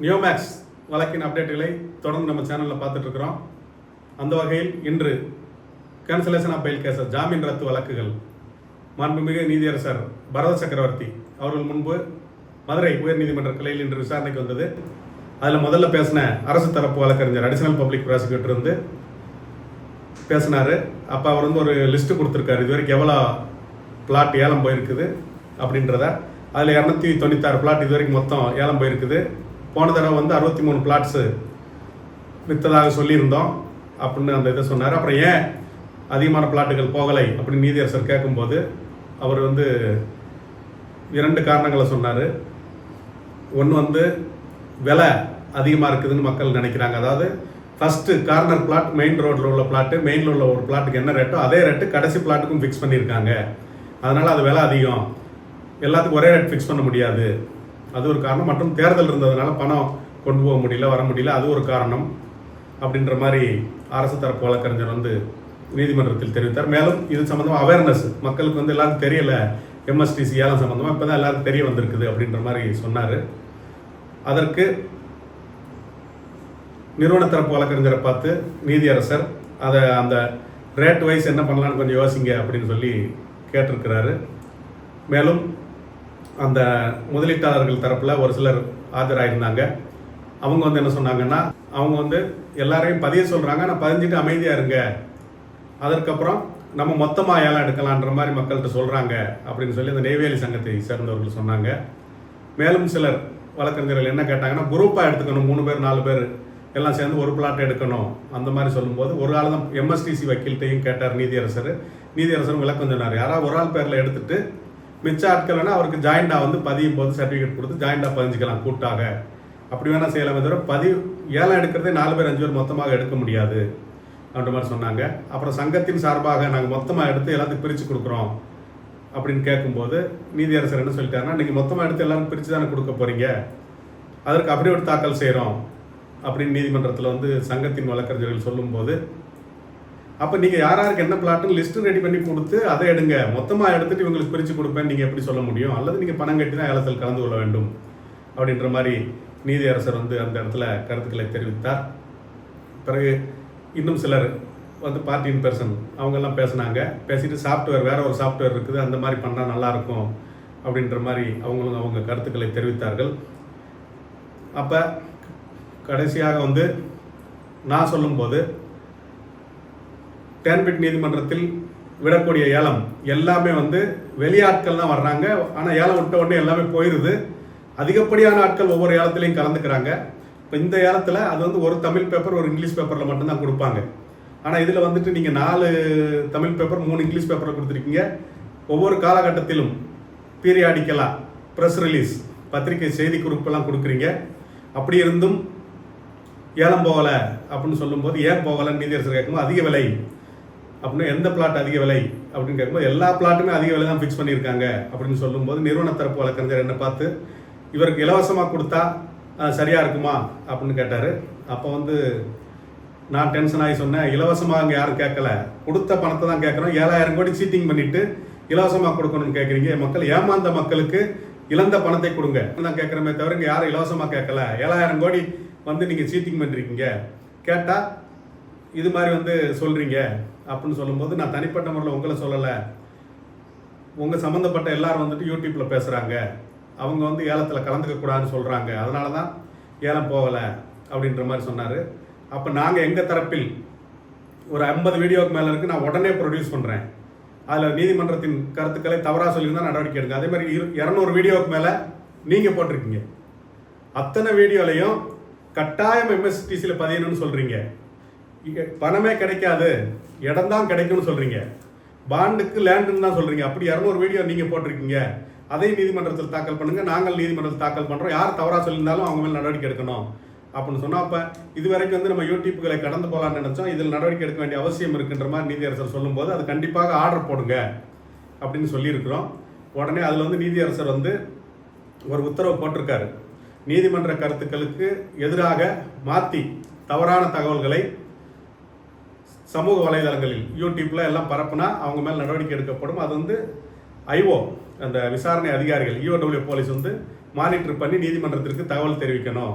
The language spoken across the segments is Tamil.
நியோமேக்ஸ் வழக்கின் அப்டேட்டுகளை தொடர்ந்து நம்ம சேனலில் பார்த்துட்டு இருக்கிறோம். அந்த வகையில் இன்று கேன்சலேஷன் ஆஃப் பெயில் கேசஸ் ஜாமீன் ரத்து வழக்குகள் மாண்புமிகு நீதியரசர் பரத சக்கரவர்த்தி அவர்கள் முன்பு மதுரை உயர்நீதிமன்ற கிளையில் இன்று விசாரணைக்கு வந்தது. அதில் முதல்ல பேசின அரசு தரப்பு வழக்கறிஞர் அடிஷனல் பப்ளிக் ப்ராசிக்யூட்டர் வந்து பேசினார். அப்போ அவர் வந்து ஒரு லிஸ்ட்டு கொடுத்துருக்காரு, இது வரைக்கும் எவ்வளோ பிளாட் ஏலம் போயிருக்குது அப்படின்றத. அதில் 296 பிளாட் இது வரைக்கும் மொத்தம் ஏலம் போயிருக்குது. போன தடவை வந்து 63 பிளாட்ஸு விற்றதாக சொல்லியிருந்தோம் அப்படின்னு அந்த இதை சொன்னார். அப்புறம் ஏன் அதிகமான பிளாட்டுகள் போகலை அப்படின்னு நீதியரசர் கேட்கும்போது அவர் வந்து 2 காரணங்களை சொன்னார். ஒன்று வந்து விலை அதிகமாக இருக்குதுன்னு மக்கள் நினைக்கிறாங்க. அதாவது ஃபஸ்ட்டு கார்னர் பிளாட் மெயின் ரோட்டில் உள்ள பிளாட்டு, மெயினில் உள்ள ஒரு பிளாட்டுக்கு என்ன ரேட்டோ அதே ரேட்டு கடைசி பிளாட்டுக்கும் ஃபிக்ஸ் பண்ணியிருக்காங்க. அதனால் அது விலை அதிகம், எல்லாத்துக்கும் ஒரே ரேட் ஃபிக்ஸ் பண்ண முடியாது, அது ஒரு காரணம். மற்றும் தேர்தல் இருந்ததுனால பணம் கொண்டு போக முடியல, வர முடியல, அது ஒரு காரணம் அப்படின்ற மாதிரி அரசு தரப்பு வழக்கறிஞர் வந்து நீதிமன்றத்தில் தெரிவித்தார். மேலும் இது சம்மந்தமாக அவேர்னஸ் மக்களுக்கு வந்து எல்லாருக்கும் தெரியல, எம்எஸ்டிசி ஏலம் சம்மந்தமாக இப்போ தான் எல்லாருக்கும் தெரிய வந்திருக்குது அப்படின்ற மாதிரி சொன்னார். அதற்கு நிறுவன தரப்பு வழக்கறிஞரை பார்த்து நீதியரசர் அதை அந்த ரேட் வைஸ் என்ன பண்ணலான்னு கொஞ்சம் யோசிங்க அப்படின்னு சொல்லி கேட்டிருக்கிறாரு. மேலும் அந்த முதலீட்டாளர்கள் தரப்பில் ஒரு சிலர் ஆஜராயிருந்தாங்க. அவங்க வந்து என்ன சொன்னாங்கன்னா, அவங்க வந்து எல்லாரையும் பதிய சொல்கிறாங்க, நான் பதிஞ்சிட்டு அமைதியாக இருங்க, அதற்கப்புறம் நம்ம மொத்தமாக ஏலம் எடுக்கலான்ற மாதிரி மக்கள்கிட்ட சொல்கிறாங்க அப்படின்னு சொல்லி அந்த நெய்வேலி சங்கத்தை சேர்ந்தவர்கள் சொன்னாங்க. மேலும் சிலர் வழக்கறிஞர்கள் என்ன கேட்டாங்கன்னா, குரூப்பாக எடுத்துக்கணும், 3 பேர் 4 பேர் எல்லாம் சேர்ந்து ஒரு பிளாட் எடுக்கணும் அந்த மாதிரி சொல்லும்போது ஒரு ஆள் தான் எம்எஸ்டிசி வக்கீல்கிட்டையும் கேட்டார் நீதியரசர். நீதியரசரும் விளக்கம் சொன்னார், யாராவது ஒரு ஆள் பேரில் எடுத்துட்டு மிச்ச ஆட்கள் வேணால் அவருக்கு ஜாயிண்டாக வந்து பதியும் போது சர்டிஃபிகேட் கொடுத்து ஜாயிண்டாக பதிஞ்சிக்கலாம் கூட்டாக, அப்படி வேணால் செய்யலாமே தவிர ஏலம் எடுக்கிறதே 4 பேர் 5 பேர் மொத்தமாக எடுக்க முடியாது அப்படின்ற மாதிரி சொன்னாங்க. அப்புறம் சங்கத்தின் சார்பாக நாங்கள் மொத்தமாக எடுத்து எல்லாத்துக்கும் பிரித்து கொடுக்குறோம் அப்படின்னு கேட்கும்போது நீதியரசர் என்ன சொல்லிட்டாருன்னா, நீங்கள் மொத்தமாக எடுத்து எல்லாரும் பிரித்து தானே கொடுக்க போகிறீங்க, அதற்கு அஃபிடவிட் தாக்கல் செய்கிறோம் அப்படின்னு நீதிமன்றத்தில் வந்து சங்கத்தின் வழக்கறிஞர்கள் சொல்லும்போது, அப்போ நீங்கள் யாராருக்கு என்ன பிளாட்டுன்னு லிஸ்ட்டு ரெடி பண்ணி கொடுத்து அதை எடுங்க, மொத்தமாக எடுத்துகிட்டு இவங்களுக்கு பிரித்து கொடுப்பேன் நீங்கள் எப்படி சொல்ல முடியும், அல்லது நீங்கள் பணம் கட்டி தான் ஏலத்தில் கலந்து கொள்ள வேண்டும் அப்படின்ற மாதிரி நீதியரசர் வந்து அந்த இடத்துல கருத்துக்களை தெரிவித்தார். பிறகு இன்னும் சிலர் வந்து பார்ட்டி இன் பர்சன் அவங்கெல்லாம் பேசினாங்க. பேசிட்டு சாஃப்ட்வேர் வேறு ஒரு சாஃப்ட்வேர் இருக்குது, அந்த மாதிரி பண்ணால் நல்லாயிருக்கும் அப்படின்ற மாதிரி அவங்களும் அவங்க கருத்துக்களை தெரிவித்தார்கள். அப்போ கடைசியாக வந்து நான் சொல்லும்போது, டேன்பிட் நீதிமன்றத்தில் விடக்கூடிய ஏலம் எல்லாமே வந்து வெளியாட்கள் தான் வர்றாங்க. ஆனால் ஏலம் விட்ட உடனே எல்லாமே போயிடுது. அதிகப்படியான ஆட்கள் ஒவ்வொரு ஏலத்திலையும் கலந்துக்கிறாங்க. இப்போ இந்த ஏலத்தில் அது வந்து ஒரு தமிழ் பேப்பர் ஒரு இங்கிலீஷ் பேப்பரில் மட்டும்தான் கொடுப்பாங்க. ஆனால் இதில் வந்துட்டு நீங்கள் 4 தமிழ் பேப்பர் 3 இங்கிலீஷ் பேப்பரில் கொடுத்துருக்கீங்க. ஒவ்வொரு காலகட்டத்திலும் பீரியாடிக்கலாக ப்ரெஸ் ரிலீஸ் பத்திரிகை செய்தி குறிப்பெல்லாம் கொடுக்குறீங்க. அப்படி இருந்தும் ஏலம் போகலை அப்படின்னு சொல்லும்போது, ஏன் போகலைன்னு நீதியரசர் கேட்கும்போது, அதிக விலை அப்படின்னு எந்த பிளாட் அதிக விலை அப்படின்னு கேட்கும்போது எல்லா பிளாட்டுமே அதிக விலை தான் ஃபிக்ஸ் பண்ணியிருக்காங்க அப்படின்னு சொல்லும்போது நிறுவன தரப்பு வழக்கறிஞர் என்ன பார்த்து, இவருக்கு இலவசமாக கொடுத்தா சரியாக இருக்குமா அப்படின்னு கேட்டார். அப்போ வந்து நான் டென்ஷன் ஆகி சொன்னேன், இலவசமாக அங்கே யாரும் கேட்கல, கொடுத்த பணத்தை தான் கேட்குறோம். 7000 கோடி சீட்டிங் பண்ணிவிட்டு இலவசமாக கொடுக்கணும்னு கேட்குறீங்க. மக்கள் ஏமாந்த மக்களுக்கு இழந்த பணத்தை கொடுங்க தான் கேட்குறமே தவிர இங்கே யாரும் இலவசமாக கேட்கல. 7000 கோடி வந்து நீங்கள் சீட்டிங் பண்ணிருக்கீங்க, கேட்டால் இது மாதிரி வந்து சொல்கிறீங்க அப்படின்னு சொல்லும்போது, நான் தனிப்பட்ட முறையில் உங்களை சொல்லலை, உங்கள் சம்மந்தப்பட்ட எல்லாரும் வந்துட்டு யூடியூப்பில் பேசுகிறாங்க, அவங்க வந்து ஏலத்தில் கலந்துக்கக்கூடாதுன்னு சொல்கிறாங்க, அதனால தான் ஏலம் போகலை அப்படின்ற மாதிரி சொன்னார். அப்போ நாங்கள் எங்கள் தரப்பில் ஒரு 50 வீடியோவுக்கு மேலே இருக்குது, நான் உடனே ப்ரொடியூஸ் பண்ணுறேன், அதில் நீதிமன்றத்தின் கருத்துக்களை தவறாக சொல்லியிருந்தால் நடவடிக்கை எடுங்க. அதே மாதிரி 200 வீடியோவுக்கு மேலே நீங்கள் போட்டிருக்கீங்க, அத்தனை வீடியோலையும் கட்டாயம் எம்எஸ்டிசியில் பதியணும்னு சொல்கிறீங்க, பணமே கிடைக்காது இடம் தான் கிடைக்கும்னு சொல்கிறீங்க, பாண்டுக்கு லேண்டுன்னு தான் சொல்கிறீங்க. அப்படி 200 வீடியோ நீங்கள் போட்டிருக்கீங்க, அதை நீதிமன்றத்தில் தாக்கல் பண்ணுங்கள், நாங்கள் நீதிமன்றத்தில் தாக்கல் பண்ணுறோம், யார் தவறாக சொல்லியிருந்தாலும் அவங்க மேலே நடவடிக்கை எடுக்கணும் அப்படின்னு சொன்னால், அப்போ இது வரைக்கும் வந்து நம்ம யூடியூப்புகளை கடந்து போகலான்னு நினச்சோம், இதில் நடவடிக்கை எடுக்க வேண்டிய அவசியம் இருக்குன்ற மாதிரி நீதியரசர் சொல்லும்போது, அது கண்டிப்பாக ஆர்டர் போடுங்க அப்படின்னு சொல்லியிருக்கிறோம். உடனே அதில் வந்து நீதியரசர் வந்து ஒரு உத்தரவு போட்டிருக்காரு, நீதிமன்ற கருத்துக்களுக்கு எதிராக மாற்றி தவறான தகவல்களை சமூக வலைதளங்களில் யூடியூப்பில் எல்லாம் பரப்புனா அவங்க மேலே நடவடிக்கை எடுக்கப்படும். அது வந்து ஐஓ அந்த விசாரணை அதிகாரிகள் EOW போலீஸ் வந்து மானிட்டர் பண்ணி நீதிமன்றத்திற்கு தகவல் தெரிவிக்கணும்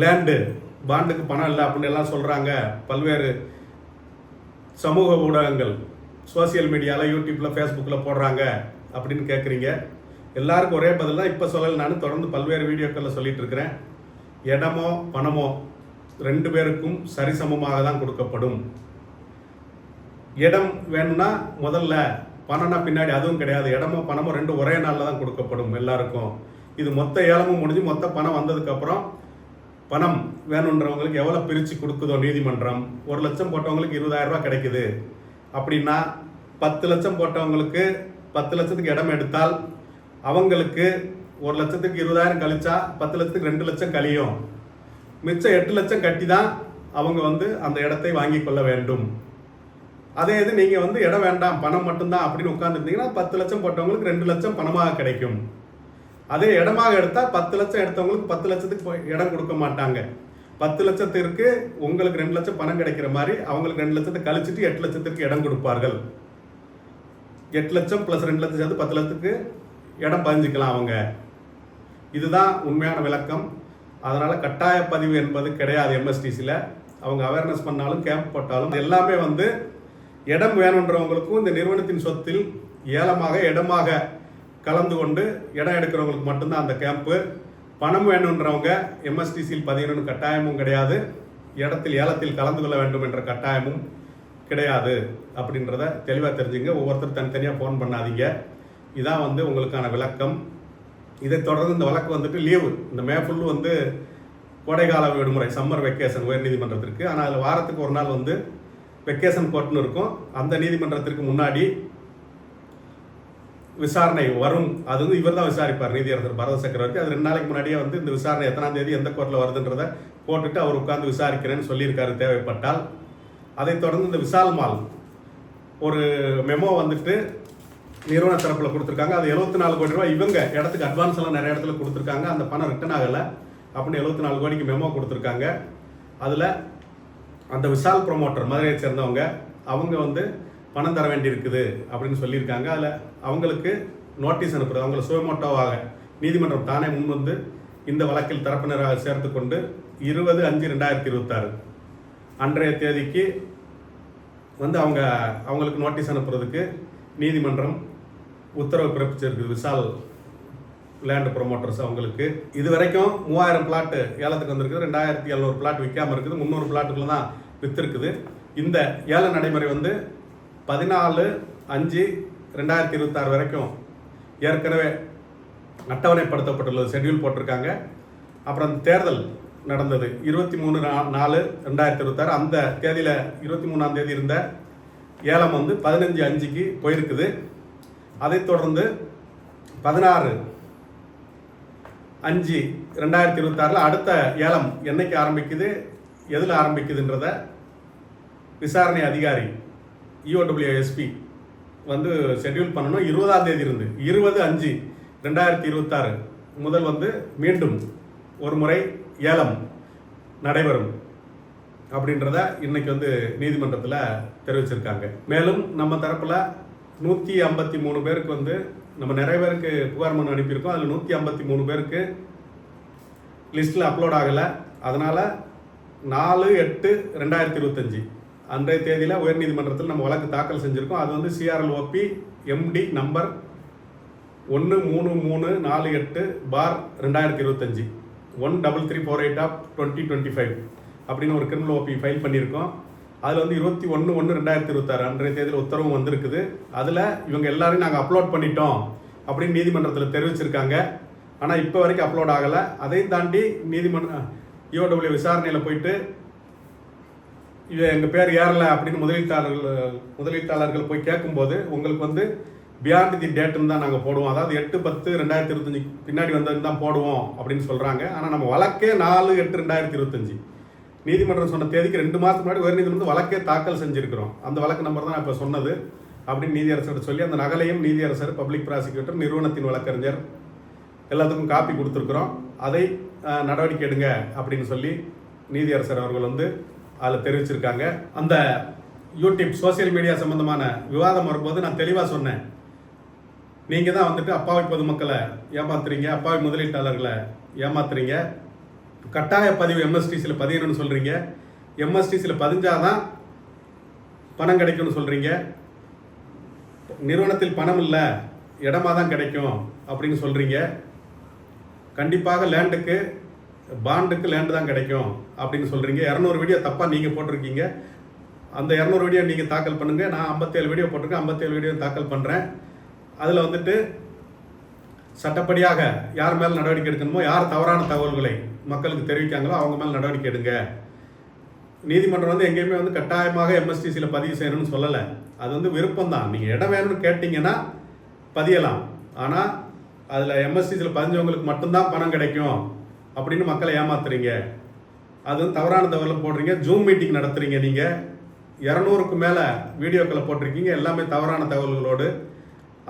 லேண்டு பாண்டுக்கு பணம் இல்லை அப்படின்னு எல்லாம் சொல்கிறாங்க பல்வேறு சமூக ஊடகங்கள், சோசியல் மீடியாவில், யூடியூப்பில், ஃபேஸ்புக்கில் போடுறாங்க அப்படின்னு கேட்குறீங்க. எல்லாருக்கும் ஒரே பதில் தான். இப்போ சொல்லலை, நான் தொடர்ந்து பல்வேறு வீடியோக்களில் சொல்லிட்டு இருக்கிறேன். இடமோ பணமோ 2 பேருக்கும் சரிசமமாக தான் கொடுக்கப்படும். இடம் வேணும்னா முதல்ல, பணம்னா பின்னாடி, அதுவும் கிடையாது. இடமோ பணமோ 2 ஒரே நாளில் தான் கொடுக்கப்படும் எல்லாருக்கும். இது மொத்த ஏலமும் முடிஞ்சு மொத்த பணம் வந்ததுக்கப்புறம் பணம் வேணுன்றவங்களுக்கு எவ்வளோ பிரித்து கொடுக்குதோ நீதிமன்றம், 1 லட்சம் போட்டவங்களுக்கு 20,000 ரூபா கிடைக்குது அப்படின்னா 10 லட்சம் போட்டவங்களுக்கு 10 லட்சத்துக்கு இடம் எடுத்தால் அவங்களுக்கு 1 லட்சத்துக்கு 20,000 கழிச்சா 10 லட்சத்துக்கு 2 லட்சம் கழியும். மிச்சம் 8 லட்சம் கட்டி தான் அவங்க அந்த இடத்தை வாங்கி கொள்ள வேண்டும். அதே இது நீங்கள் இடம் வேண்டாம் பணம் மட்டும்தான் அப்படின்னு உட்காந்துருந்தீங்கன்னா 10 லட்சம் போட்டவங்களுக்கு 2 லட்சம் பணமாக கிடைக்கும். அதே இடமாக எடுத்தால் 10 லட்சம் எடுத்தவங்களுக்கு 10 லட்சத்துக்கு இடம் கொடுக்க மாட்டாங்க. 10 லட்சத்திற்கு உங்களுக்கு 2 லட்சம் பணம் கிடைக்கிற மாதிரி அவங்களுக்கு 2 லட்சத்தை கழிச்சிட்டு 8 லட்சத்திற்கு இடம் கொடுப்பார்கள். 8 லட்சம் + 2 லட்சம் சேர்த்து 10 லட்சத்துக்கு இடம் பதிஞ்சிக்கலாம் அவங்க. இதுதான் உண்மையான விளக்கம். அதனால் கட்டாய பதிவு என்பது கிடையாது. எம்எஸ்டிசியில் அவங்க அவேர்னஸ் பண்ணாலும் கேம்ப் போட்டாலும் எல்லாமே இடம் வேணுன்றவங்களுக்கும் இந்த நிறுவனத்தின் சொத்தில் ஏலமாக இடமாக கலந்து கொண்டு இடம் எடுக்கிறவங்களுக்கு மட்டும்தான் அந்த கேம்ப்பு. பணம் வேணுன்றவங்க எம்எஸ்டிசியில் பதியணும்னு கட்டாயமும் கிடையாது. இடத்தில் ஏலத்தில் கலந்து கொள்ள வேண்டும் என்ற கட்டாயமும் கிடையாது. அப்படின்றத தெளிவாக தெரிஞ்சுங்க. ஒவ்வொருத்தர் தனித்தனியாக ஃபோன் பண்ணாதீங்க. இதான் உங்களுக்கான விளக்கம். இதை தொடர்ந்து இந்த வழக்கு லீவு, இந்த மே ஃபுல்லு கோடைக்கால விடுமுறை, சம்மர் வெக்கேஷன் உயர் நீதிமன்றத்திற்கு. ஆனால் அதில் வாரத்துக்கு ஒரு நாள் வெக்கேஷன் கோர்ட்னு இருக்கும். அந்த நீதிமன்றத்திற்கு முன்னாடி விசாரணை வரும். அது இவர் தான் விசாரிப்பார், நீதியரசர் பரத சக்கரவர்த்தி. அது 2 நாளைக்கு முன்னாடியே இந்த விசாரணை எத்தனாம் தேதி எந்த கோர்ட்டில் வருதுன்றதை போட்டுட்டு அவர் உட்கார்ந்து விசாரிக்கிறேன்னு சொல்லியிருக்காரு தேவைப்பட்டால். அதைத் தொடர்ந்து இந்த விஷால் மால் ஒரு மெமோ நிறுவன தரப்பில் கொடுத்துருக்காங்க. அது 74 கோடி ரூபாய் இவங்க இடத்துக்கு அட்வான்ஸ் எல்லாம் நிறைய இடத்துல கொடுத்துருக்காங்க. அந்த பணம் ரிட்டர்ன் ஆகலை அப்படின்னு 74 கோடிக்கு மெமோ கொடுத்துருக்காங்க. அதில் அந்த விஷால் ப்ரொமோட்டர் மதுரையை சேர்ந்தவங்க அவங்க பணம் தர வேண்டியிருக்குது அப்படின்னு சொல்லியிருக்காங்க. அதில் அவங்களுக்கு நோட்டீஸ் அனுப்புறது, அவங்களை சுயமோட்டோவாக நீதிமன்றம் தானே முன் இந்த வழக்கில் தரப்பினராக சேர்த்து கொண்டு 20/5/2026 அன்றைய தேதிக்கு அவங்களுக்கு நோட்டீஸ் அனுப்புறதுக்கு நீதிமன்றம் உத்தரவு பிறப்பிச்சிருக்குது. விஷால் லேண்ட் ப்ரொமோட்டர்ஸ் அவங்களுக்கு இது வரைக்கும் 3000 பிளாட் ஏலத்துக்கு வந்திருக்குது. 2700 பிளாட் விற்காமல் இருக்குது. 300 பிளாட்டுக்குள்ள தான் விற்றுருக்குது. இந்த ஏல நடைமுறை 14/5/2026 வரைக்கும் ஏற்கனவே அட்டவணைப்படுத்தப்பட்டுள்ளது, ஷெட்யூல் போட்டிருக்காங்க. அப்புறம் தேர்தல் நடந்தது 23/4/2026. அந்த தேதியில் 23ஆம் தேதி இருந்த ஏலம் 15/5க்கு போயிருக்குது. அதைத் தொடர்ந்து 16/5/2026 அடுத்த ஏலம் என்னைக்கு ஆரம்பிக்குது, எதில் ஆரம்பிக்குதுன்றத விசாரணை அதிகாரி EOWSP ஷெட்யூல் பண்ணணும். 20ஆம் தேதி இருந்து 20/5/2026 முதல் மீண்டும் ஒரு முறை ஏலம் நடைபெறும் அப்படின்றத இன்னைக்கு நீதிமன்றத்தில் தெரிவிச்சிருக்காங்க. மேலும் நம்ம தரப்பில் 153 பேருக்கு நம்ம நிறைய பேருக்கு புகார் மனு அனுப்பியிருக்கோம். அதில் 153 பேருக்கு லிஸ்ட்டில் அப்லோட் ஆகலை. அதனால் 4/8/2025 அன்றைய தேதியில் உயர்நீதிமன்றத்தில் நம்ம வழக்கு தாக்கல் செஞ்சுருக்கோம். அது CRLOP MD நம்பர் 1334/8/2025 13348/2025 அப்படின்னு ஒரு கிரிமினல் OP ஃபைல் பண்ணியிருக்கோம். அதில் 21/1/2026 அன்றைய தேதியில் உத்தரவும் வந்திருக்குது. அதில் இவங்க எல்லாரையும் நாங்கள் அப்லோட் பண்ணிட்டோம் அப்படின்னு நீதிமன்றத்தில் தெரிவிச்சிருக்காங்க. ஆனால் இப்போ வரைக்கும் அப்லோட் ஆகலை. அதையும் தாண்டி நீதிமன்றம் EOW விசாரணையில் போயிட்டு எங்கள் பேர் ஏறலை அப்படின்னு முதலீட்டாளர்கள் போய் கேட்கும்போது உங்களுக்கு பியாண்ட் தி டேட்டுன்னு தான் நாங்கள் போடுவோம். அதாவது 8/10/2025 பின்னாடி வந்தது தான் போடுவோம் அப்படின்னு சொல்கிறாங்க. ஆனால் நம்ம வழக்கே 4/8/2025 நீதிமன்றம் சொன்ன தேதிக்கு 2 மாதத்துக்கு முன்னாடி உயர்நீதிமன்றம் வழக்கே தாக்கல் செஞ்சுருக்கிறோம். அந்த வழக்கு நம்பர் தான் நான் இப்போ சொன்னது அப்படின்னு நீதியரசர்கிட்ட சொல்லி அந்த நகலையும் நீதியரசர், பப்ளிக் ப்ராசிக்யூட்டர், நிறுவனத்தின் வழக்கறிஞர் எல்லாத்துக்கும் காப்பி கொடுத்துருக்குறோம். அதை நடவடிக்கை எடுங்க அப்படின்னு சொல்லி நீதியரசர் அவர்கள் அதில் தெரிவிச்சிருக்காங்க. அந்த யூடியூப் சோசியல் மீடியா சம்பந்தமான விவாதம் வரும்போது நான் தெளிவாக சொன்னேன், நீங்கள் தான் அப்பாவி பொதுமக்களை ஏமாத்துறீங்க, அப்பாவி முதலீட்டாளர்களை ஏமாத்துறீங்க. கட்டாய பதிவு எம்எஸ்டிசியில் பதியணும்னு சொல்கிறீங்க. எம்எஸ்டிசியில் பதிஞ்சாதான் பணம் கிடைக்கும்னு சொல்கிறீங்க. நிறுவனத்தில் பணம் இல்லை, இடமா தான் கிடைக்கும் அப்படின்னு சொல்கிறீங்க. கண்டிப்பாக லேண்டுக்கு பாண்டுக்கு லேண்டு தான் கிடைக்கும் அப்படின்னு சொல்கிறீங்க. 200 வீடியோ தப்பாக நீங்கள் போட்டிருக்கீங்க. அந்த 200 வீடியோ நீங்கள் தாக்கல் பண்ணுங்கள். நான் 57 வீடியோ போட்டிருக்கேன், 57 வீடியோ தாக்கல் பண்ணுறேன். அதில் வந்துட்டு சட்டப்படியாக யார் மேலே நடவடிக்கை எடுக்கணுமோ, யார் தவறான தகவல்களை மக்களுக்கு தெரிவிக்காங்களோ அவங்க மேலே நடவடிக்கை எடுங்க. நீதிமன்றம் வந்து எங்கேயுமே வந்து கட்டாயமாக எம்எஸ்டிசியில் பதிவு செய்யணும்னு சொல்லலை. அது வந்து விருப்பம் தான். நீங்கள் இடம் வேணும்னு கேட்டிங்கன்னா பதியலாம். ஆனால் அதில் எம்எஸ்டிசியில் பதிஞ்சவங்களுக்கு மட்டும்தான் பணம் கிடைக்கும் அப்படின்னு மக்களை ஏமாத்துறீங்க. அது வந்து தவறான தகவலை போடுறீங்க. ஜூம் மீட்டிங் நடத்துகிறீங்க. நீங்கள் 200க்கு மேலே வீடியோக்களை போட்டிருக்கீங்க, எல்லாமே தவறான தகவல்களோடு.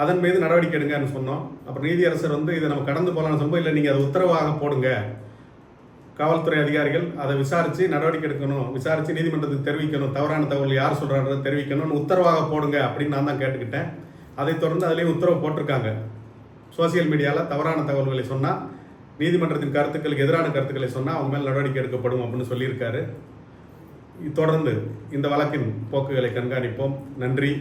அதன் மீது நடவடிக்கை எடுங்கன்னு சொன்னோம். அப்புறம் நீதியரசர் வந்து இதை நம்ம கடந்து போகலான்னு சொல்லும்போது, இல்லை நீங்கள் அதை உத்தரவாக போடுங்க, காவல்துறை அதிகாரிகள் அதை விசாரித்து நடவடிக்கை எடுக்கணும், விசாரித்து நீதிமன்றத்துக்கு தெரிவிக்கணும், தவறான தகவல் யார் சொல்கிறான்றதை தெரிவிக்கணும்னு உத்தரவாக போடுங்க அப்படின்னு நான் தான் கேட்டுக்கிட்டேன். அதைத் தொடர்ந்து அதுலேயும் உத்தரவு போட்டிருக்காங்க. சோசியல் மீடியாவில் தவறான தகவல்களை சொன்னால், நீதிமன்றத்தின் கருத்துக்களுக்கு எதிரான கருத்துக்களை சொன்னால் அவங்க மேல் நடவடிக்கை எடுக்கப்படும் அப்படின்னு சொல்லியிருக்காரு. தொடர்ந்து இந்த வழக்கின் போக்குகளை கண்காணிப்போம். நன்றி.